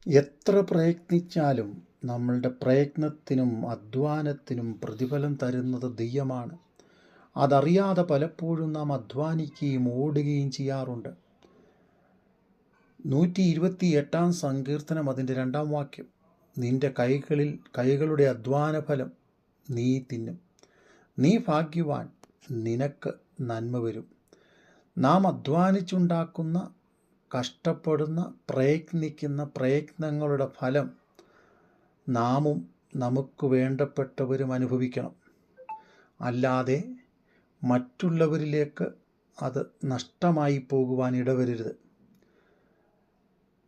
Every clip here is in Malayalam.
എത്ര പ്രയത്നിച്ചാലും നമ്മളുടെ പ്രയത്നത്തിനും അധ്വാനത്തിനും പ്രതിഫലം തരുന്നത് ദൈവമാണ്. അതറിയാതെ പലപ്പോഴും നാം അധ്വാനിക്കുകയും ഓടുകയും ചെയ്യാറുണ്ട്. 128 സങ്കീർത്തനം അതിൻ്റെ 2 വാക്യം, നിന്റെ കൈകളുടെ അധ്വാനഫലം നീ തിന്നും, നീ ഭാഗ്യവാൻ, നിനക്ക് നന്മ വരും. നാം അധ്വാനിച്ചുണ്ടാക്കുന്ന, കഷ്ടപ്പെടുന്ന, പ്രയത്നിക്കുന്ന പ്രയത്നങ്ങളുടെ ഫലം നാമും നമുക്ക് വേണ്ടപ്പെട്ടവരും അനുഭവിക്കണം. അല്ലാതെ മറ്റുള്ളവരിലേക്ക് അത് നഷ്ടമായി പോകുവാൻ ഇടവരരുത്.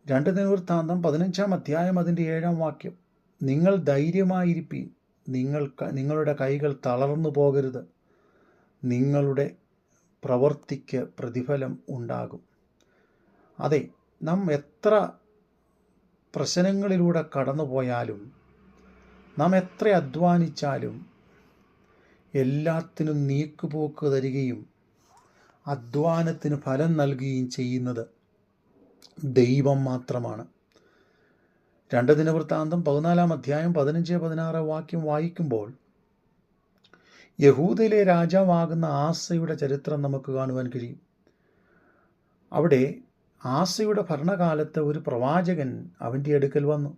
2 ദിനവൃത്താന്തം 15 അതിൻ്റെ 7 വാക്യം, നിങ്ങൾ ധൈര്യമായിരിപ്പീൻ, നിങ്ങളുടെ കൈകൾ തളർന്നു പോകരുത്, നിങ്ങളുടെ പ്രവൃത്തിക്ക് പ്രതിഫലം ഉണ്ടാകും. അതെ, നാം എത്ര പ്രശ്നങ്ങളിലൂടെ കടന്നു പോയാലും, നാം എത്ര അധ്വാനിച്ചാലും എല്ലാത്തിനും നീക്കുപോക്ക് തരികയും അധ്വാനത്തിന് ഫലം നൽകുകയും ചെയ്യുന്നത് ദൈവം മാത്രമാണ്. 2 ദിനവൃത്താന്തം 14 15-16 വാക്യം വായിക്കുമ്പോൾ യഹൂദയിലെ രാജാവാകുന്ന ആസയുടെ ചരിത്രം നമുക്ക് കാണുവാൻ കഴിയും. അവിടെ ആസയുടെ ഭരണകാലത്ത് ഒരു പ്രവാചകൻ അവൻ്റെ അടുക്കൽ വന്നു.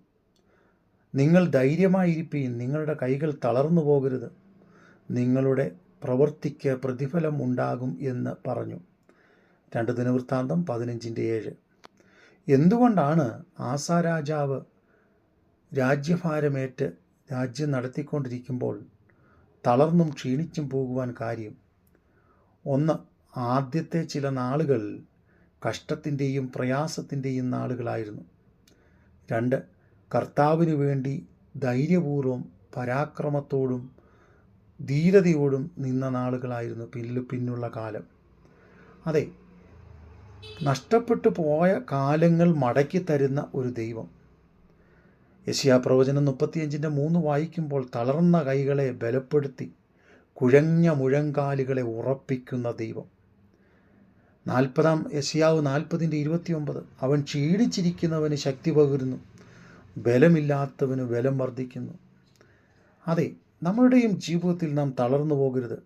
നിങ്ങൾ ധൈര്യമായിരിപ്പീൻ, നിങ്ങളുടെ കൈകൾ തളർന്നു പോകരുത്, നിങ്ങളുടെ പ്രവൃത്തിക്ക് പ്രതിഫലം ഉണ്ടാകും എന്ന് പറഞ്ഞു. 2 ദിനവൃത്താന്തം 15:7. എന്തുകൊണ്ടാണ് ആസ രാജാവ് രാജ്യഭാരമേറ്റ് രാജ്യം നടത്തിക്കൊണ്ടിരിക്കുമ്പോൾ തളർന്നും ക്ഷീണിച്ചും പോകുവാൻ കാര്യം? ഒന്ന്, ആദ്യത്തെ ചില നാളുകൾ കഷ്ടത്തിൻ്റെയും പ്രയാസത്തിൻ്റെയും നാളുകളായിരുന്നു. 2, കർത്താവിന് വേണ്ടി ധൈര്യപൂർവ്വം പരാക്രമത്തോടും ധീരതയോടും നിന്ന നാളുകളായിരുന്നു പിന്നുള്ള കാലം. അതെ, നഷ്ടപ്പെട്ടു പോയ കാലങ്ങൾ മടക്കി തരുന്ന ഒരു ദൈവം. യെശയ്യാപ്രവചനം 35:3 വായിക്കുമ്പോൾ തളർന്ന കൈകളെ ബലപ്പെടുത്തി കുഴഞ്ഞ മുഴങ്കാലുകളെ ഉറപ്പിക്കുന്ന ദൈവം. യെശയ്യാവ് 40:29, അവൻ ക്ഷീണിച്ചിരിക്കുന്നവന് ശക്തി പകരുന്നു, ബലമില്ലാത്തവന് ബലം വർദ്ധിക്കുന്നു. അതെ, നമ്മളുടെയും ജീവിതത്തിൽ നാം തളർന്നു പോകരുത്.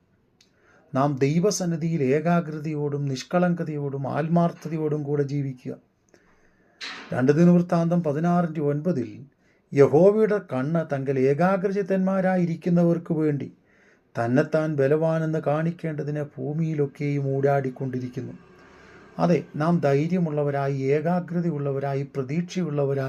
നാം ദൈവസന്നിധിയിൽ ഏകാഗ്രതയോടും നിഷ്കളങ്കതയോടും ആത്മാർത്ഥതയോടും കൂടെ ജീവിക്കുക. 2 ദിനവൃത്താന്തം 16:9, യഹോവയുടെ കണ്ണ് തങ്ങൾ ഏകാഗ്രചിത്തന്മാരായിരിക്കുന്നവർക്ക് വേണ്ടി തന്നെത്താൻ ബലവാനെന്ന് കാണിക്കേണ്ടതിന് ഭൂമിയിലൊക്കെയും ഊടാടിക്കൊണ്ടിരിക്കുന്നു. അതെ, നാം ധൈര്യമുള്ളവരായി, ഏകാഗ്രതയുള്ളവരായി, പ്രതീക്ഷയുള്ളവരായി